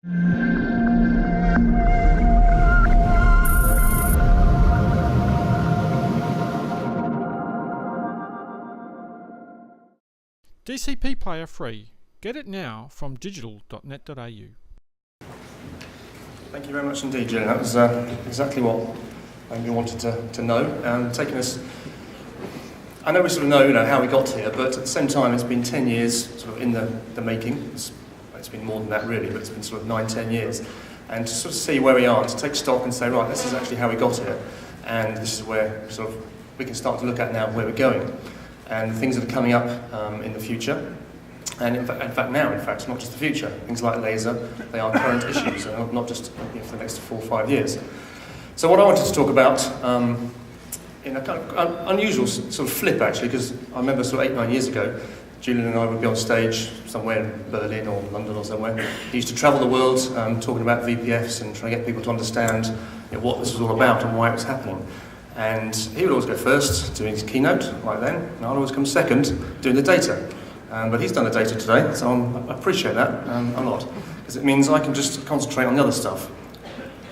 DCP Player free. Get it now from digital.net.au. Thank you very much indeed, Julian. That was exactly what we wanted to know. I know we sort of know how we got here, but at the same time, it's been 10 years sort of in the making. It's been more than that really, but it's been sort of 9-10 years. And to sort of see where we are, to take stock and say, right, this is actually how we got here, and this is where sort of we can start to look at now where we're going, and the things that are coming up in the future. And in fact, not just the future. Things like laser, they are current issues, and not just for the next 4 or 5 years. So what I wanted to talk about, in a kind of unusual sort of flip actually, because I remember sort of 8-9 years ago, Julian and I would be on stage somewhere in Berlin or London or somewhere. He used to travel the world talking about VPFs and trying to get people to understand what this was all about and why it was happening. And he would always go first, doing his keynote, like then, and I'd always come second, doing the data. But he's done the data today, so I appreciate that a lot, because it means I can just concentrate on the other stuff.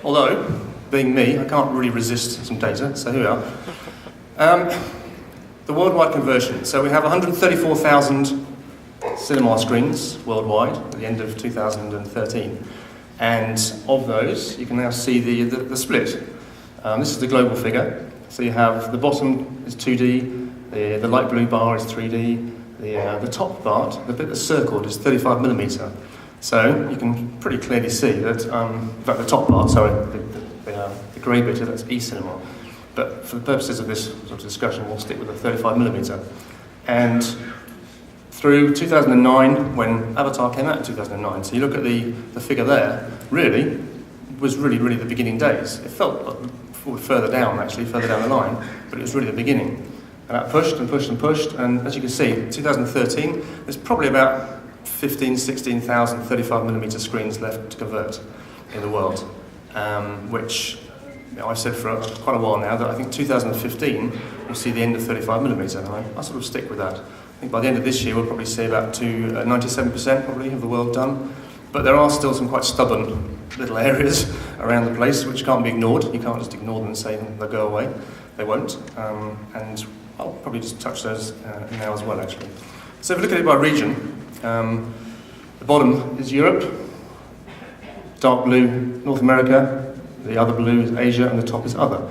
Although, being me, I can't really resist some data, so here we are. The worldwide conversion. So we have 134,000 cinema screens worldwide at the end of 2013. And of those, you can now see the split. This is the global figure. So you have the bottom is 2D, the light blue bar is 3D, the top part, the bit that's circled, is 35mm. So you can pretty clearly see that, in fact the top part, sorry, the grey bit, that's e-cinema. But for the purposes of this sort of discussion, we'll stick with the 35mm. And through 2009, when Avatar came out in 2009, so you look at the figure there, really, was really the beginning days. It felt like further down, actually, further down the line, but it was really the beginning. And that pushed and pushed and pushed, and as you can see, 2013, there's probably about 16,000 35mm screens left to convert in the world, which I've said for quite a while now that I think 2015 we'll see the end of 35mm, and I sort of stick with that. I think by the end of this year we'll probably see about 97% probably of the world done, but there are still some quite stubborn little areas around the place which can't be ignored. You can't just ignore them and say they'll go away. They won't, and I'll probably just touch those now as well actually. So if we look at it by region, the bottom is Europe, dark blue North America, the other blue is Asia, and the top is other.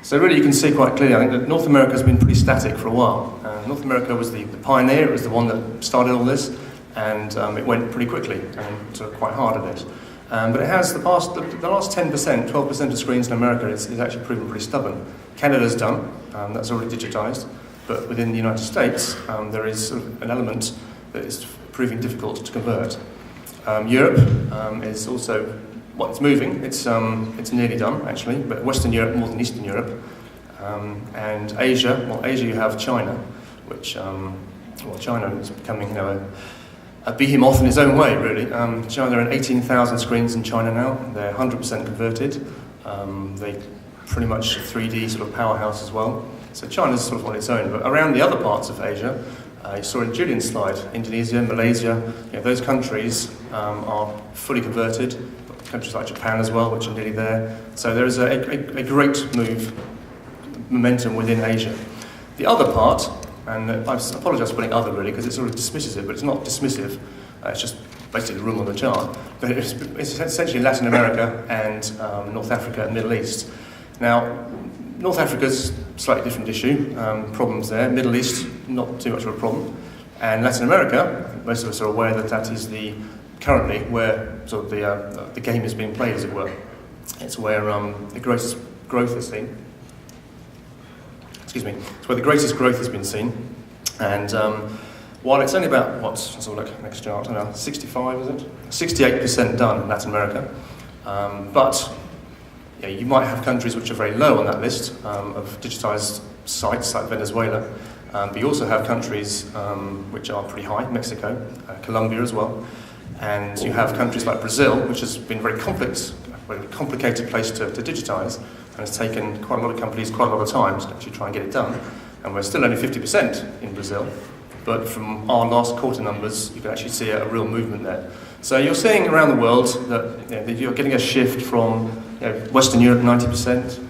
So really you can see quite clearly, I think that North America has been pretty static for a while. North America was the pioneer, it was the one that started all this, and it went pretty quickly and sort of quite hard at it. But it has, the last 10%, 12% of screens in America is actually proven pretty stubborn. Canada's done, that's already digitized, but within the United States there is sort of an element that is proving difficult to convert. Europe is also, well, it's moving, it's nearly done actually, but Western Europe more than Eastern Europe. And Asia, well Asia you have China, which, well China is becoming a behemoth in its own way really. China are in 18,000 screens in China now, they're 100% converted. They pretty much 3D sort of powerhouse as well. So China's sort of on its own, but around the other parts of Asia, you saw in Julian's slide, Indonesia, Malaysia, those countries are fully converted. Countries like Japan as well, which are nearly there. So there is a great momentum within Asia. The other part, and I apologise for putting other really, because it sort of dismisses it, but it's not dismissive. It's just basically the room on the chart. But it's essentially Latin America and North Africa and Middle East. Now, North Africa's a slightly different issue, problems there. Middle East, not too much of a problem. And Latin America, most of us are aware that that is currently where sort of the game is being played, as it were. It's where the greatest growth is seen. Excuse me. It's where the greatest growth has been seen. And while it's only about, let's have a look, next chart, 65, is it? 68% done in Latin America. But you might have countries which are very low on that list of digitized sites, like Venezuela. But you also have countries which are pretty high, Mexico, Colombia as well. And you have countries like Brazil, which has been a very complicated place to digitise, and has taken quite a lot of companies quite a lot of time to actually try and get it done. And we're still only 50% in Brazil, but from our last quarter numbers, you can actually see a real movement there. So you're seeing around the world that you're getting a shift from Western Europe 90%,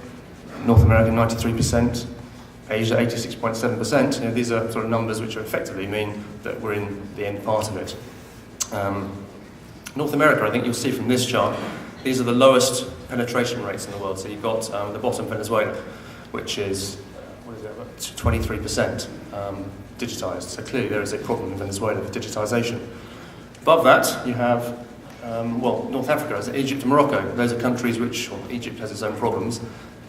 North America 93%, Asia 86.7%. These are sort of numbers which effectively mean that we're in the end part of it. North America, I think you'll see from this chart, these are the lowest penetration rates in the world. So you've got the bottom, Venezuela, which is 23% digitized. So clearly there is a problem in Venezuela with digitization. Above that, you have North Africa, Egypt and Morocco. Those are countries which, Egypt has its own problems.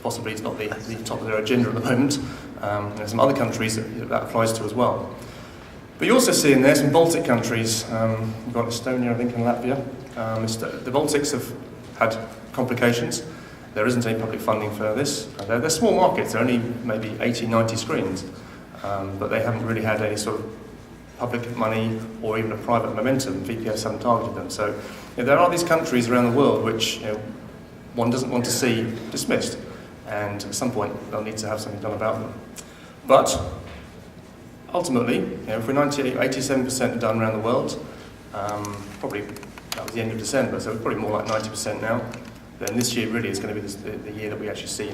Possibly it's not the top of their agenda at the moment. There's some other countries that applies to as well. But you also see in there some Baltic countries. You've got Estonia, I think, and Latvia. The Baltics have had complications. There isn't any public funding for this. They're small markets. They're only maybe 80, 90 screens. But they haven't really had any sort of public money or even a private momentum. VPS haven't targeted them. So there are these countries around the world which one doesn't want to see dismissed. And at some point, they'll need to have something done about them. But ultimately, if we're 87% done around the world, probably that was the end of December, so it's probably more like 90% now, then this year really is going to be the year that we actually see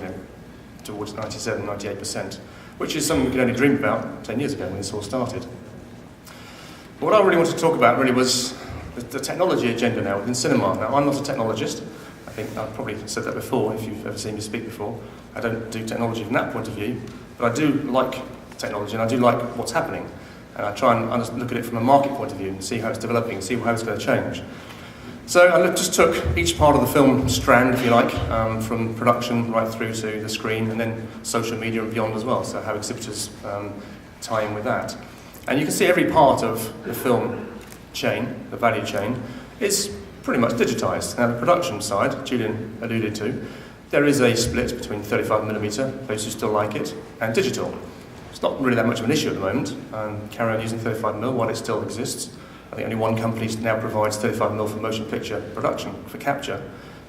towards 97, 98%, which is something we could only dream about 10 years ago when this all started. But what I really wanted to talk about really was the technology agenda now within cinema. Now, I'm not a technologist. I think I've probably said that before, if you've ever seen me speak before. I don't do technology from that point of view, but I do like technology and I do like what's happening. And I try and look at it from a market point of view and see how it's developing, see how it's going to change. So I just took each part of the film strand, if you like, from production right through to the screen, and then social media and beyond as well, so how exhibitors tie in with that. And you can see every part of the film chain, the value chain, is pretty much digitised. Now the production side, Julian alluded to, there is a split between 35mm, those who still like it, and digital. It's not really that much of an issue at the moment. Carry on using 35mm while it still exists. I think only one company now provides 35mm for motion picture production, for capture,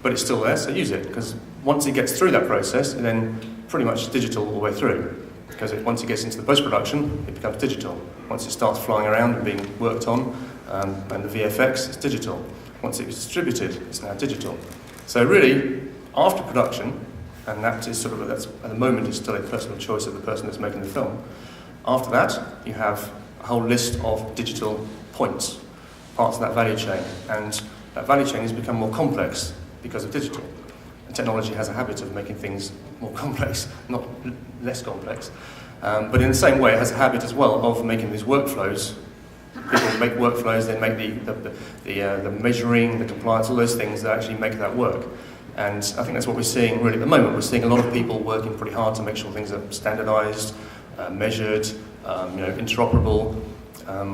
but it's still there, so use it, because once it gets through that process, then pretty much digital all the way through. Because once it gets into the post-production, it becomes digital. Once it starts flying around and being worked on, and the VFX, it's digital. Once it's distributed, it's now digital. So really, after production, and that is sort of, that's, at the moment, it's still a personal choice of the person that's making the film. After that, you have a whole list of digital points, parts of that value chain. And that value chain has become more complex because of digital. And technology has a habit of making things more complex, not less complex. But in the same way, it has a habit as well of making these workflows. People make workflows, they make the measuring, the compliance, all those things that actually make that work. And I think that's what we're seeing really at the moment. We're seeing a lot of people working pretty hard to make sure things are standardised, measured, interoperable.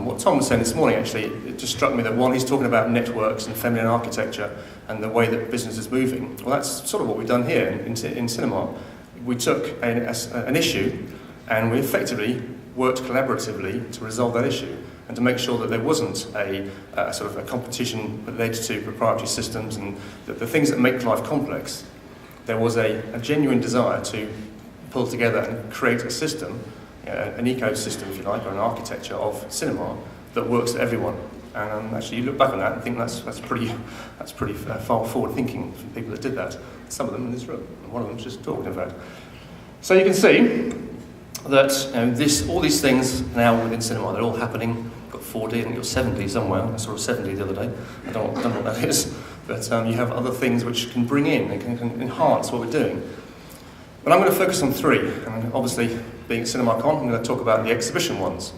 What Tom was saying this morning, actually, it just struck me that while he's talking about networks and feminine architecture and the way that business is moving, well, that's sort of what we've done here in cinema. We took an issue and we effectively worked collaboratively to resolve that issue and to make sure that there wasn't a sort of a competition that led to proprietary systems and the things that make life complex. There was a genuine desire to pull together and create a system, an ecosystem, if you like, or an architecture of cinema that works for everyone. And actually, you look back on that and think that's pretty far forward thinking from people that did that. Some of them in this room, and one of them's just talked, in fact. So you can see that all these things now within cinema, they're all happening. You've got 4D, I think you've got 7D somewhere. I saw a 7D the other day. I don't know what that is. But you have other things which can bring in and can enhance what we're doing. But I'm going to focus on three. And obviously, being at CinemaCon, I'm going to talk about the exhibition ones.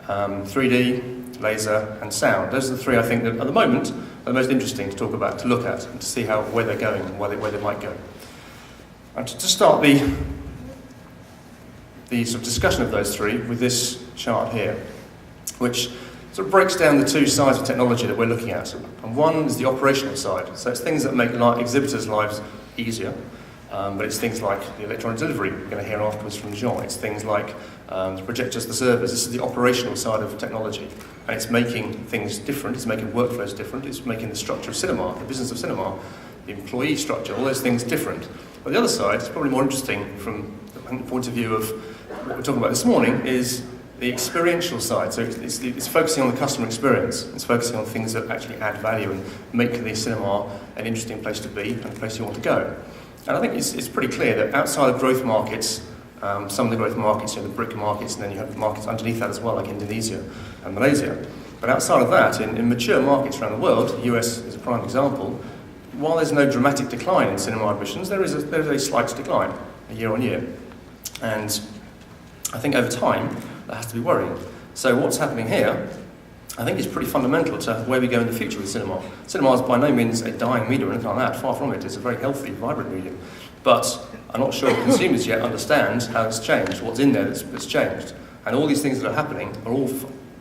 3D, laser, and sound. Those are the three I think that at the moment are the most interesting to talk about, to look at, and to see where they're going and where they might go. And to start the sort of discussion of those three with this chart here, which sort of breaks down the two sides of technology that we're looking at. And one is the operational side. So it's things that make exhibitors' lives easier. But it's things like the electronic delivery we're going to hear afterwards from Jean. It's things like the projectors, the servers. This is the operational side of technology. And it's making things different. It's making workflows different. It's making the structure of cinema, the business of cinema, the employee structure, all those things different. But the other side, it's probably more interesting from the point of view of what we're talking about this morning, is the experiential side. So it's focusing on the customer experience. It's focusing on things that actually add value and make the cinema an interesting place to be and a place you want to go. And I think it's pretty clear that outside of growth markets, some of the growth markets, the BRIC markets, and then you have markets underneath that as well, like Indonesia and Malaysia. But outside of that, in mature markets around the world, the US is a prime example, while there's no dramatic decline in cinema admissions, there's a slight decline year on year. And I think over time, that has to be worrying. So what's happening here, I think is pretty fundamental to where we go in the future with cinema. Cinema is by no means a dying medium or anything like that, far from it. It's a very healthy, vibrant medium. But I'm not sure consumers yet understand how it's changed, what's in there that's changed. And all these things that are happening are all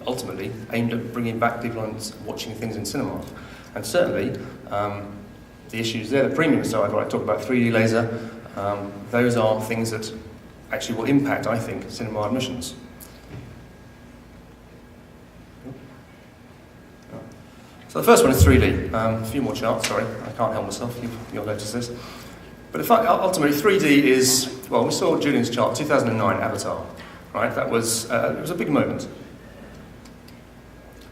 ultimately aimed at bringing back people and watching things in cinema. And certainly, the issues there, the premium side, where I talk about 3D laser, those are things that actually will impact, I think, cinema admissions. So the first one is 3D. A few more charts, sorry, I can't help myself, you'll notice this. But in fact, ultimately 3D is, well, we saw Julian's chart, 2009 Avatar, right? That was, it was a big moment.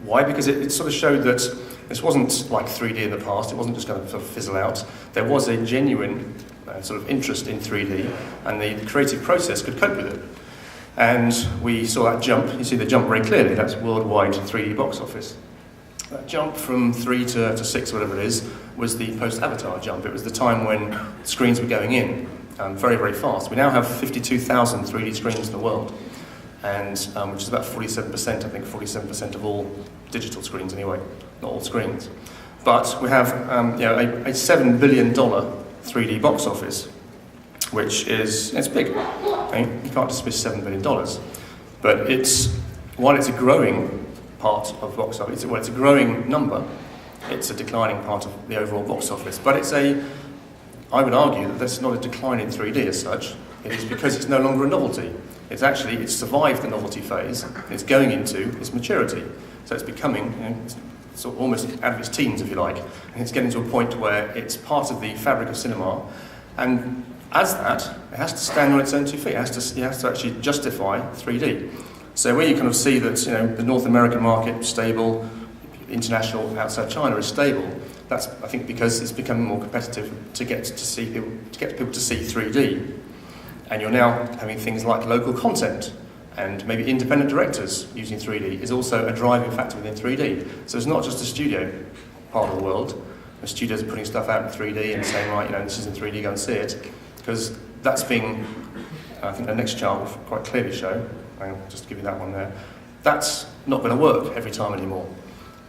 Why? Because it sort of showed that this wasn't like 3D in the past, it wasn't just going to sort of fizzle out. There was a genuine sort of interest in 3D, and the creative process could cope with it. And we saw that jump, you see the jump very clearly, that's worldwide 3D box office. That jump from 3 to 6, whatever it is, was the post-Avatar jump. It was the time when screens were going in very, very fast. We now have 52,000 3D screens in the world, and which is about 47%, I think, 47% of all digital screens anyway, not all screens. But we have a $7 billion 3D box office, which it's big. Okay? You can't dismiss $7 billion. But while it's a growing part of box office, it's a growing number, it's a declining part of the overall box office. But I would argue that that's not a decline in 3D as such. It is because it's no longer a novelty. It's survived the novelty phase, it's going into its maturity. So it's becoming sort of almost out of its teens, if you like, and it's getting to a point where it's part of the fabric of cinema. And as that, it has to stand on its own 2 feet. It has to actually justify 3D. So where you kind of see that the North American market is stable, international outside China is stable, that's I think because it's becoming more competitive to get people to see 3D. And you're now having things like local content and maybe independent directors using 3D is also a driving factor within 3D. So it's not just the studio part of the world, where studios are putting stuff out in 3D and saying, right, this is in 3D, go and see it, because that's being, I think the next chart will quite clearly show, I'll just give you that one there, that's not going to work every time anymore.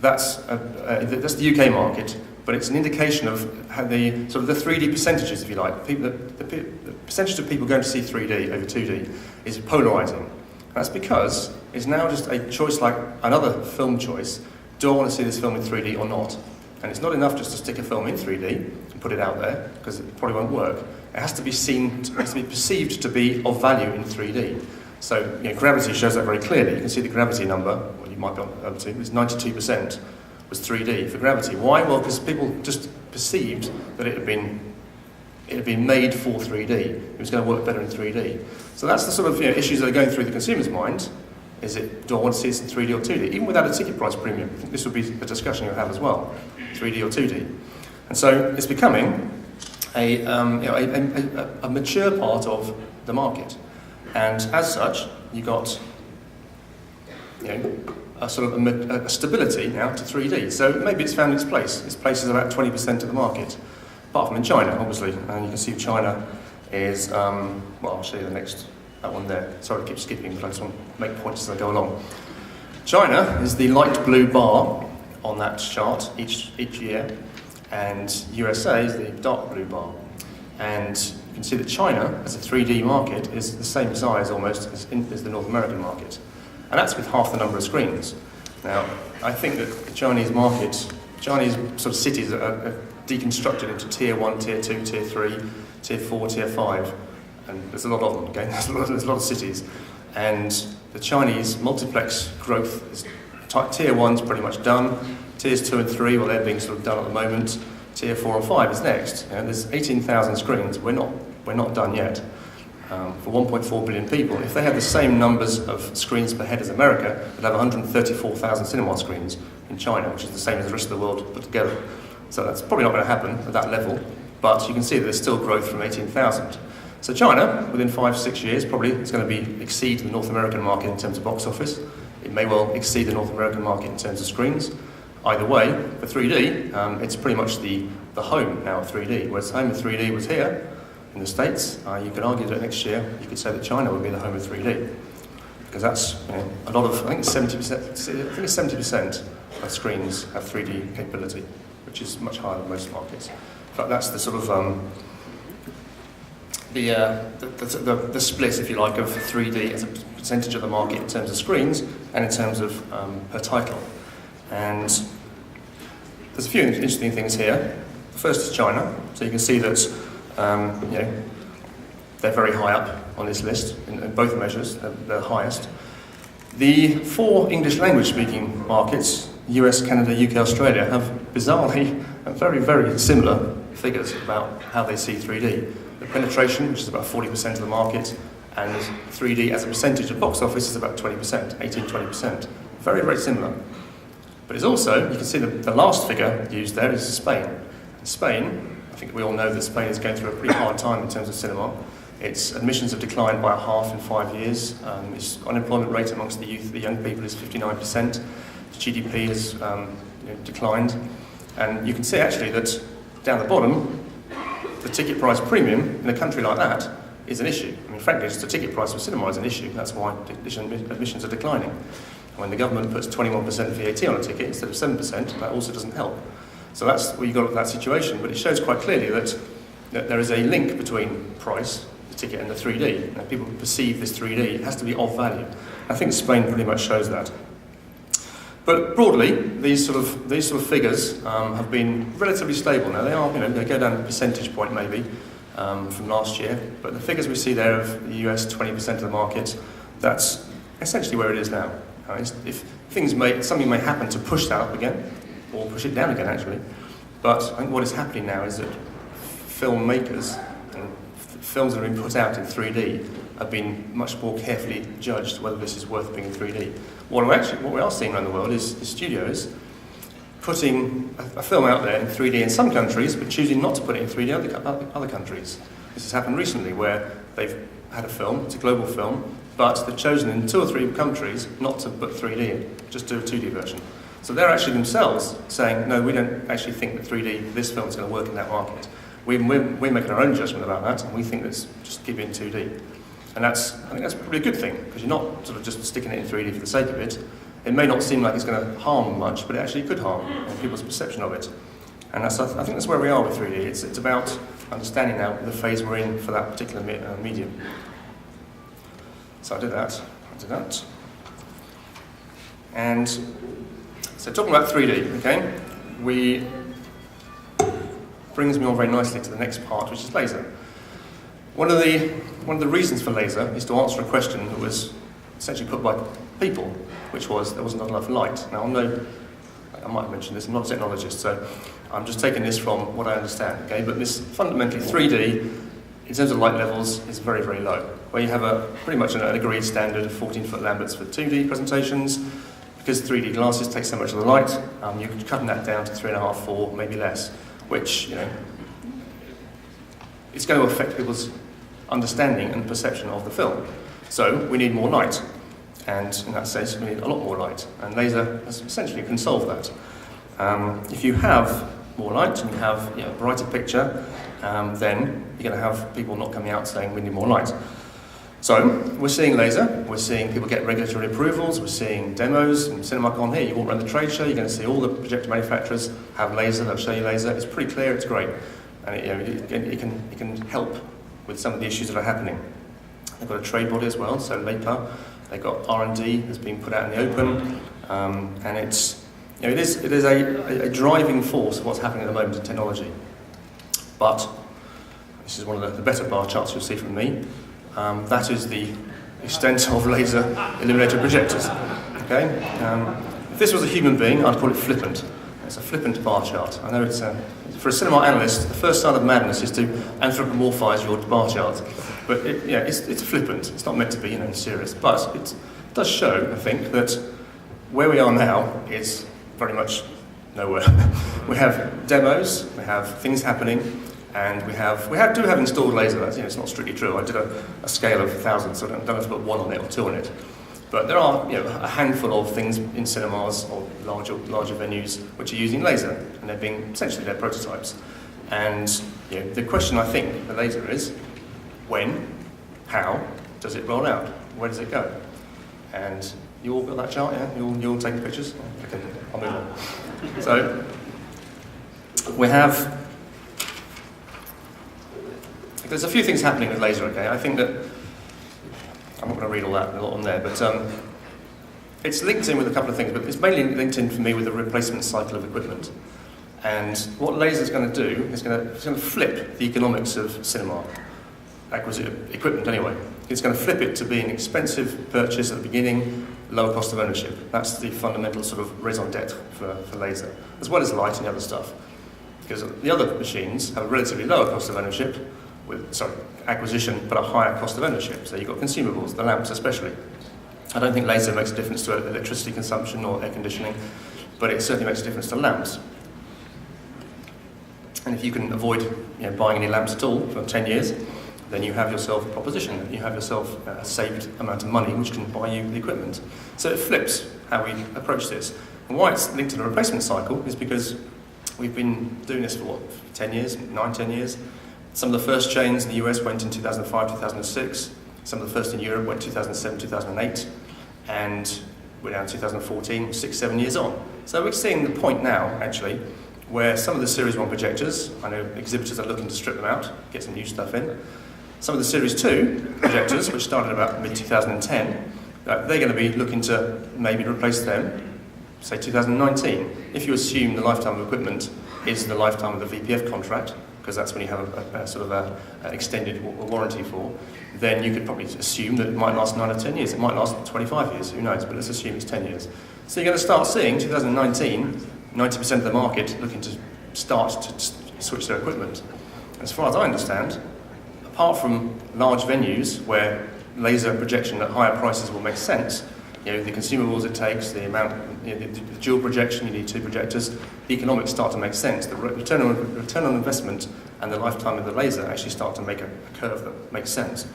That's the UK market, but it's an indication of how the sort of the 3D percentages, if you like. The percentage of people going to see 3D over 2D is polarising. That's because it's now just a choice like another film choice. Do I want to see this film in 3D or not? And it's not enough just to stick a film in 3D and put it out there, because it probably won't work. It has to be seen, it has to be perceived to be of value in 3D. So Gravity shows that very clearly. You can see the Gravity number, well, you might be able to, it was 92% was 3D for Gravity. Why? Well, because people just perceived that it had been made for 3D. It was going to work better in 3D. So that's the sort of issues that are going through the consumer's mind. Do I want to see this in 3D or 2D? Even without a ticket price premium. I think this would be a discussion you'll have as well, 3D or 2D. And so it's becoming a mature part of the market. And as such, you got a sort of a stability now to 3D. So maybe it's found its place. Its place is about 20% of the market, apart from in China, obviously. And you can see China is, well, I'll show you that one there. Sorry to keep skipping, but I just want to make points as I go along. China is the light blue bar on that chart each year, and USA is the dark blue bar. And you can see that China, as a 3D market, is the same size almost as the North American market. And that's with half the number of screens. Now, I think that the Chinese market, Chinese sort of cities are deconstructed into tier 1, tier 2, tier 3, tier 4, tier 5. And there's a lot of them, okay? There's a lot of cities. And the Chinese multiplex growth is tier 1's pretty much done. Tiers 2 and 3, well, they're being sort of done at the moment. Tier 4 and 5 is next. There's 18,000 screens. We're not done yet. for 1.4 billion people. If they had the same numbers of screens per head as America, they'd have 134,000 cinema screens in China, which is the same as the rest of the world put together. So that's probably not going to happen at that level, but you can see that there's still growth from 18,000. So China, within 5-6 years, probably is going to exceed the North American market in terms of box office. It may well exceed the North American market in terms of screens. Either way, for 3D, it's pretty much the home now of 3D. Whereas the home of 3D was here in the States, you could argue that next year you could say that China would be the home of 3D. Because that's a lot of, I think it's 70% of screens have 3D capability, which is much higher than most markets. In fact, that's the sort of the split, if you like, of 3D as a percentage of the market in terms of screens and in terms of per title. And there's a few interesting things here. The first is China. So you can see that they're very high up on this list in both measures. They're the highest. The 4 English language speaking markets, US, Canada, UK, Australia, have bizarrely very, very similar figures about how they see 3D. The penetration, which is about 40% of the market, and 3D as a percentage of box office is about 20%, 18-20%. Very, very similar. But it's also, you can see the last figure used there is Spain. In Spain, I think we all know that Spain is going through a pretty hard time in terms of cinema. Its admissions have declined by a half in 5 years. Its unemployment rate amongst the young people is 59%. Its GDP has declined. And you can see actually that down the bottom, the ticket price premium in a country like that is an issue. I mean, frankly, just the ticket price for cinema is an issue. That's why admissions are declining. When the government puts 21% VAT on a ticket instead of 7%, that also doesn't help. So that's where you've got that situation. But it shows quite clearly that there is a link between price, the ticket, and the 3D. And people perceive this 3D, it has to be of value. I think Spain pretty much shows that. But broadly, these sort of figures have been relatively stable. Now they are, they go down a percentage point maybe from last year. But the figures we see there of the US 20% of the market, that's essentially where it is now. If something may happen to push that up again, or push it down again actually. But I think what is happening now is that filmmakers and films that have been put out in 3D have been much more carefully judged whether this is worth being in 3D. What we are seeing around the world is studios putting a film out there in 3D in some countries, but choosing not to put it in 3D in other countries. This has happened recently where they've had a film, it's a global film, but they've chosen in 2 or 3 countries not to put 3D in, just do a 2D version. So they're actually themselves saying, no, we don't actually think that 3D, this film is going to work in that market. We're making our own judgment about that, and we think let's just keep it in 2D. And I think that's probably a good thing, because you're not sort of just sticking it in 3D for the sake of it. It may not seem like it's going to harm much, but it actually could harm people's perception of it. And I think that's where we are with 3D. It's about understanding now the phase we're in for that particular medium. So I did that. And so talking about 3D, okay, brings me on very nicely to the next part, which is laser. One of the reasons for laser is to answer a question that was essentially put by people, which was there wasn't enough light. Now I might have mentioned this, I'm not a technologist, so I'm just taking this from what I understand, okay? But this fundamentally 3D, in terms of light levels, is very, very low. Where you have pretty much an agreed standard of 14-foot Lamberts for 2D presentations, because 3D glasses take so much of the light, you're cutting that down to 3.5, 4, maybe less, which, it's going to affect people's understanding and perception of the film. So we need more light, and in that sense, we need a lot more light, and laser essentially can solve that. If you have more light and you have a brighter picture, then you're going to have people not coming out saying we need more light. So we're seeing laser, we're seeing people get regulatory approvals, we're seeing demos in CinemaCon here. You walk around the trade show, you're going to see all the projector manufacturers have laser, they'll show you laser. It's pretty clear, it's great, and it can help with some of the issues that are happening. They've got a trade body as well, so LAPA. They've got R&D that's been put out in the open, and it is a driving force of what's happening at the moment in technology. But this is one of the better bar charts you'll see from me. That is the extent of laser illuminated projectors. Okay. If this was a human being, I'd call it flippant. It's a flippant bar chart. I know it's for a cinema analyst, the first sign of madness is to anthropomorphise your bar chart. But it's flippant. It's not meant to be serious. But it does show, I think, that where we are now is very much nowhere. We have demos, we have things happening, and we do have installed laser. It's not strictly true. I did a scale of 1,000, so I don't have to put 1 on it or 2 on it. But there are a handful of things in cinemas or larger venues which are using laser, and they're being essentially they're prototypes. And the question I think the laser is, when, how does it roll out? Where does it go? And you all got that chart, yeah? You all taking pictures? Okay, I'll move on. So there's a few things happening with laser, okay? I think that, I'm not going to read all that, a lot on there, but it's linked in with a couple of things, but it's mainly linked in for me with the replacement cycle of equipment. And what laser is going to do is going to flip the economics of cinema equipment anyway. It's going to flip it to being expensive purchase at the beginning, lower cost of ownership. That's the fundamental sort of raison d'etre for laser, as well as light and the other stuff. Because the other machines have a relatively lower cost of ownership, acquisition, but a higher cost of ownership. So you've got consumables, the lamps especially. I don't think laser makes a difference to electricity consumption or air conditioning, but it certainly makes a difference to lamps. And if you can avoid buying any lamps at all for 10 years, then you have yourself a proposition. You have yourself a saved amount of money which can buy you the equipment. So it flips how we approach this. And why it's linked to the replacement cycle is because we've been doing this for 10 years, 10 years. Some of the first chains in the US went in 2005, 2006. Some of the first in Europe went 2007, 2008. And we're now in 2014, 6, 7 years on. So we're seeing the point now, actually, where some of the Series 1 projectors, I know exhibitors are looking to strip them out, get some new stuff in. Some of the Series 2 projectors, which started about mid-2010, they're going to be looking to maybe replace them, say 2019. If you assume the lifetime of equipment is the lifetime of the VPF contract, because that's when you have an extended warranty for, then you could probably assume that it might last 9 or 10 years. It might last 25 years, who knows, but let's assume it's 10 years. So you're going to start seeing 2019, 90% of the market looking to start to switch their equipment. As far as I understand, apart from large venues where laser projection at higher prices will make sense, the consumables it takes, the amount, the dual projection, you need 2 projectors, the economics start to make sense. The return on investment and the lifetime of the laser actually start to make a curve that makes sense.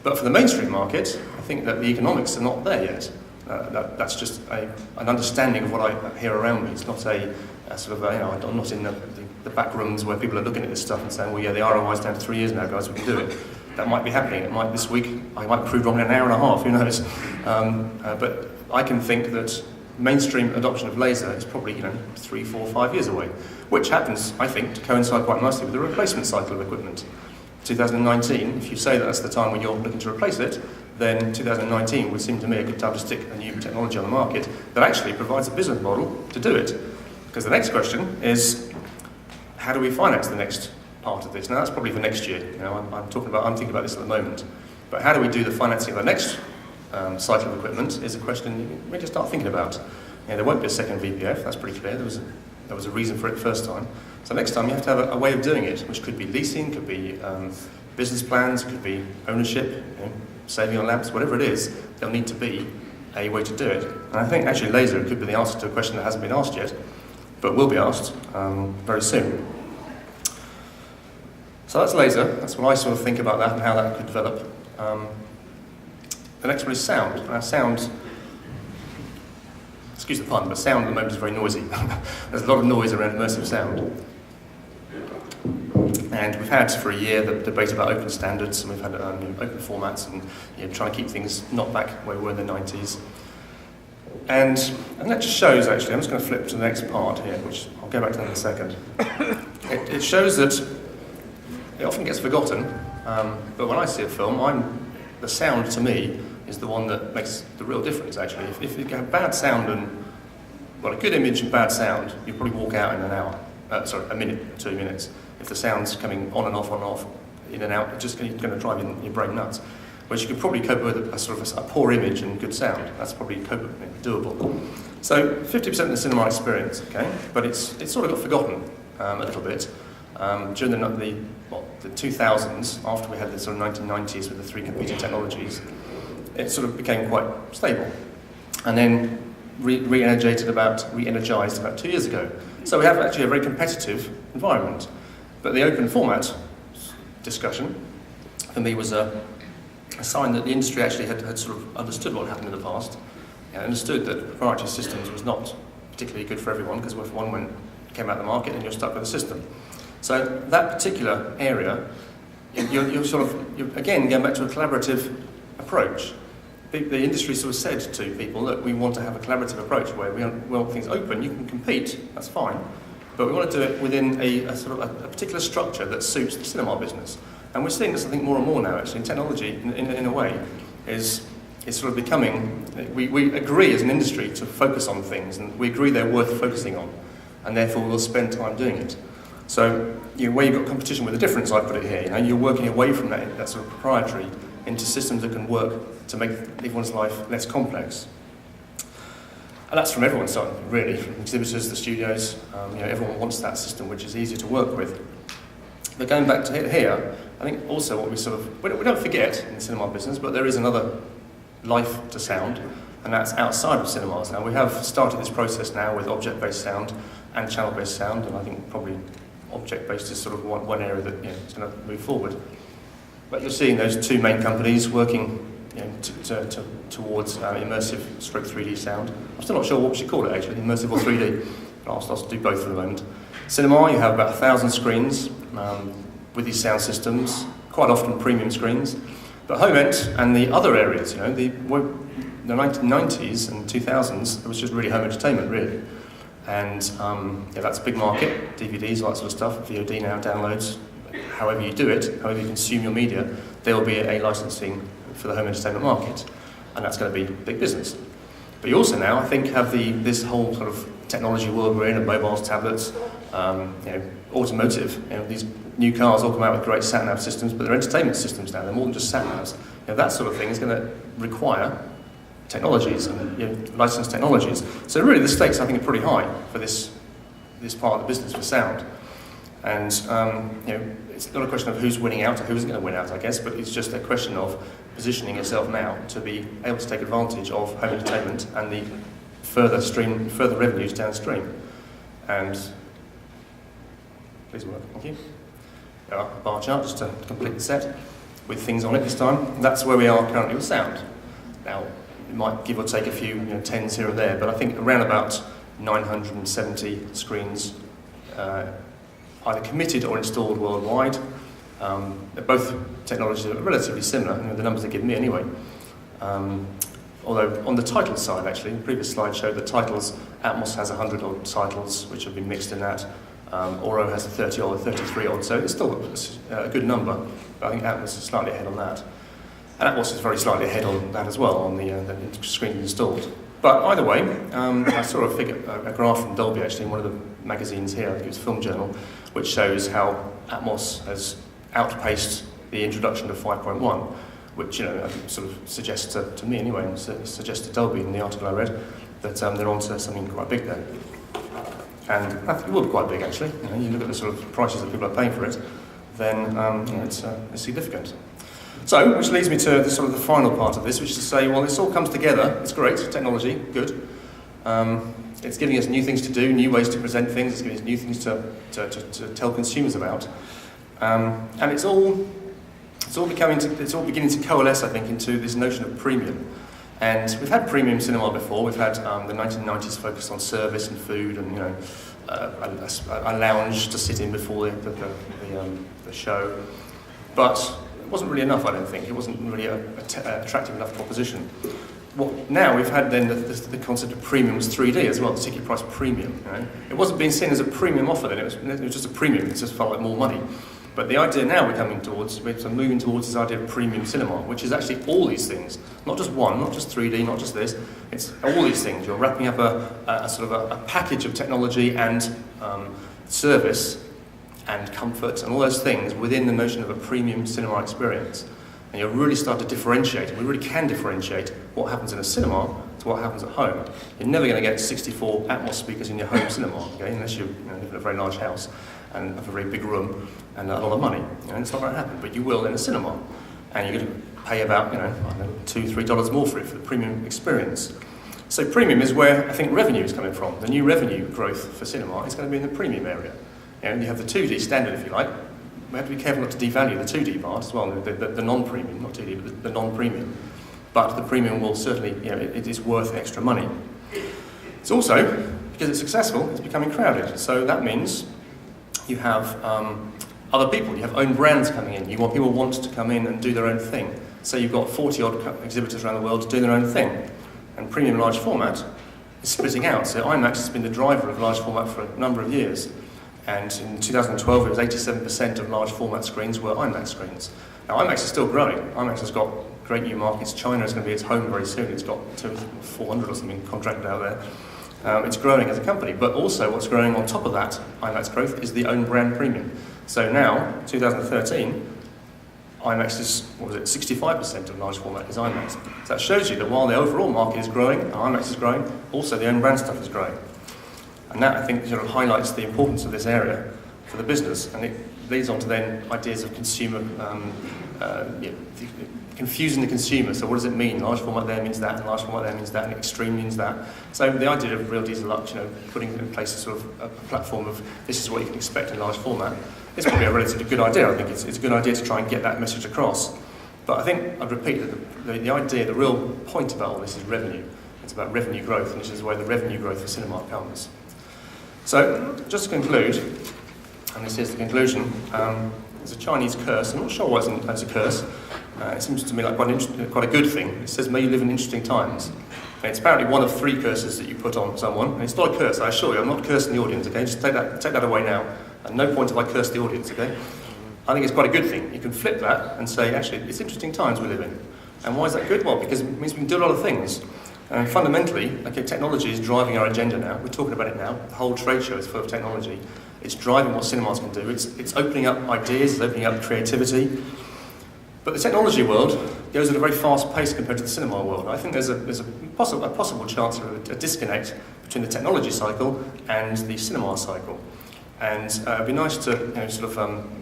But for the mainstream market, I think that the economics are not there yet. That's just an understanding of what I hear around me. It's not I'm not in the back rooms where people are looking at this stuff and saying, well, yeah, the ROI is down to 3 years now, guys, we can do it. That might be happening. It might this week. I might prove wrong in an hour and a half, who knows? But I can think that mainstream adoption of laser is probably 3, 4, 5 years away, which happens, I think, to coincide quite nicely with the replacement cycle of equipment. 2019, if you say that's the time when you're looking to replace it, then 2019 would seem to me a good time to stick a new technology on the market that actually provides a business model to do it. Because the next question is, how do we finance the next part of this? Now that's probably for next year. I'm thinking about this at the moment. But how do we do the financing of the next cycle of equipment is a question we need to start thinking about. There won't be a second VPF, that's pretty clear. There was a reason for it the first time. So next time you have to have a way of doing it, which could be leasing, could be business plans, could be ownership, saving on lamps, whatever it is, there'll need to be a way to do it. And I think actually laser could be the answer to a question that hasn't been asked yet, but will be asked very soon. So that's laser. That's what I sort of think about that and how that could develop. The next one is sound. Now sound, excuse the pun, but sound at the moment is very noisy. There's a lot of noise around immersive sound. And we've had for a year the debate about open standards, and we've had open formats and trying to keep things not back where we were in the 90s. And that just shows, actually, I'm just going to flip to the next part here, which I'll go back to that in a second. It shows that it often gets forgotten, but when I see a film, the sound to me is the one that makes the real difference, actually. If you have bad sound a good image and bad sound, you probably walk out in a minute, 2 minutes. If the sound's coming on and off, in and out, it's just going to drive your brain nuts. Whereas you could probably cope with a poor image and good sound. That's probably doable. So 50% of the cinema experience, okay, but it's sort of got forgotten a little bit. During the 2000s, after we had the sort of 1990s with the three competing technologies, it sort of became quite stable, and then re-energized about 2 years ago. So we have actually a very competitive environment. But the open format discussion, for me, was a sign that the industry actually had sort of understood what happened in the past, and understood that proprietary systems was not particularly good for everyone, because if one came out of the market, then you're stuck with the system. So that particular area, you're again going back to a collaborative approach. The industry sort of said to people, look, we want to have a collaborative approach where we want things open. You can compete, that's fine, but we want to do it within a sort of a particular structure that suits the cinema business. And we're seeing this, I think, more and more now. Actually, technology, in a way, is sort of becoming. We agree as an industry to focus on things, and we agree they're worth focusing on, and therefore we'll spend time doing it. So, where you've got competition with the difference, I put it here. You're working away from that sort of proprietary into systems that can work to make everyone's life less complex. And that's from everyone's side, really, from exhibitors, the studios. Everyone wants that system which is easier to work with. But going back to here, I think also what we don't forget in the cinema business, but there is another life to sound, and that's outside of cinemas. Now, we have started this process now with object-based sound and channel-based sound, and I think probably object-based is sort of one area that is going to move forward. But you're seeing those two main companies working towards immersive stroke 3D sound. I'm still not sure what we should call it, actually, immersive or 3D. But I'll do both for the moment. Cinema, you have about 1,000 screens with these sound systems, quite often premium screens. But home end and the other areas, the 1990s and 2000s, it was just really home entertainment, really. And that's a big market, DVDs, all that sort of stuff, VOD now, downloads. However you do it, however you consume your media, there will be a licensing for the home entertainment market, and that's going to be big business. But you also now, I think, have this whole sort of technology world we're in, of mobiles, tablets, automotive. These new cars all come out with great sat-nav systems, but they're entertainment systems now. They're more than just sat-navs. That sort of thing is going to require technologies and licensed technologies. So really, the stakes, I think, are pretty high for this part of the business for sound. And it's not a question of who's winning out or who isn't going to win out, I guess, but it's just a question of positioning yourself now to be able to take advantage of home entertainment and the further revenues downstream. And please work, thank you. There are a bar chart just to complete the set with things on it this time. That's where we are currently with sound. Now, it might give or take a few tens here or there, but I think around about 970 screens either committed or installed worldwide. Both technologies are relatively similar, the numbers they give me anyway. Although on the title side, actually, the previous slide showed that titles, Atmos has 100 odd titles which have been mixed in that. Oro has 30 odd, 33 odd, so it's still a good number, but I think Atmos is slightly ahead on that. And Atmos is very slightly ahead on that as well, on the screen installed. But either way, I saw a graph from Dolby actually in one of the magazines here, I think it was Film Journal, which shows how Atmos has outpaced the introduction of 5.1, which I think sort of suggests to me anyway, and suggests to Dolby in the article I read, that they're onto something quite big there. And I think it will be quite big actually. You look at the sort of prices that people are paying for it, then it's significant. So, which leads me to the final part of this, which is to say, well, this all comes together. It's great, technology, good. It's giving us new things to do, new ways to present things. It's giving us new things to tell consumers about, and it's all beginning to coalesce, I think, into this notion of premium. And we've had premium cinema before. We've had the 1990s focused on service and food, and a lounge to sit in before the show, but it wasn't really enough, I don't think. It wasn't really an attractive enough proposition. Now we've had then the concept of premium was 3D as well, the ticket price premium. It wasn't being seen as a premium offer then, it was just a premium, it just felt like more money. But the idea now we're moving towards this idea of premium cinema, which is actually all these things, not just one, not just 3D, not just this, it's all these things. You're wrapping up a package of technology and service and comfort and all those things within the notion of a premium cinema experience. And you'll really start to differentiate, and we really can differentiate what happens in a cinema to what happens at home. You're never going to get 64 Atmos speakers in your home cinema, okay, unless you live in a very large house. and have a very big room and a lot of money. It's not going to happen, but you will in a cinema. And you're going to pay about, I don't know, $2, $3 more for it, for the premium experience. So premium is where I think revenue is coming from. The new revenue growth for cinema is going to be in the premium area. You have the 2D standard, if you like. We have to be careful not to devalue the 2D part as well, the non-premium, not 2D, but the non-premium. But the premium will certainly, it is worth extra money. It's also, because it's successful, it's becoming crowded. So that means you have other people, you have own brands coming in. People want to come in and do their own thing. So you've got 40-odd exhibitors around the world doing their own thing. And premium large format is splitting out. So IMAX has been the driver of large format for a number of years. And in 2012, it was 87% of large format screens were IMAX screens. Now, IMAX is still growing. IMAX has got great new markets. China is going to be its home very soon. It's got 400 or something contracted out there. It's growing as a company. But also what's growing on top of that IMAX growth is the own brand premium. So now, 2013, IMAX is, 65% of large format is IMAX. So that shows you that while the overall market is growing, and IMAX is growing, also the own brand stuff is growing. And that, I think, sort of highlights the importance of this area for the business. And it leads on to then ideas of consumer, confusing the consumer. So what does it mean? Large format there means that, and large format there means that, and extreme means that. So the idea of Real Diesel Lux, putting in place a sort of a platform of this is what you can expect in large format, is probably a relatively good idea. I think it's a good idea to try and get that message across. But I think, I'd repeat, that the idea, the real point about all this is revenue. It's about revenue growth, and this is where the revenue growth for cinema comes. So, just to conclude, and this is the conclusion, there's a Chinese curse. I'm not sure why it's a curse. It seems to me like quite a good thing. It says, may you live in interesting times. And it's apparently one of 3 curses that you put on someone. And it's not a curse, I assure you. I'm not cursing the audience, okay? Just take that away now. At no point have I cursed the audience, okay? I think it's quite a good thing. You can flip that and say, actually, it's interesting times we live in. And why is that good? Well, because it means we can do a lot of things. And fundamentally, okay, technology is driving our agenda now. We're talking about it now. The whole trade show is full of technology. It's driving what cinemas can do. It's opening up ideas, it's opening up creativity. But the technology world goes at a very fast pace compared to the cinema world. I think there's a possible chance of a disconnect between the technology cycle and the cinema cycle. And it'd be nice to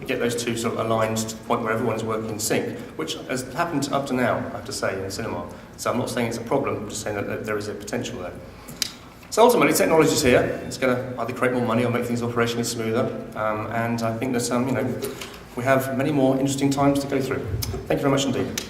get those two sort of aligned to the point where everyone is working in sync, which has happened up to now, I have to say, in cinema. So I'm not saying it's a problem, I'm just saying that there is a potential there. So ultimately, technology is here. It's going to either create more money or make things operationally smoother. And I think that we have many more interesting times to go through. Thank you very much indeed.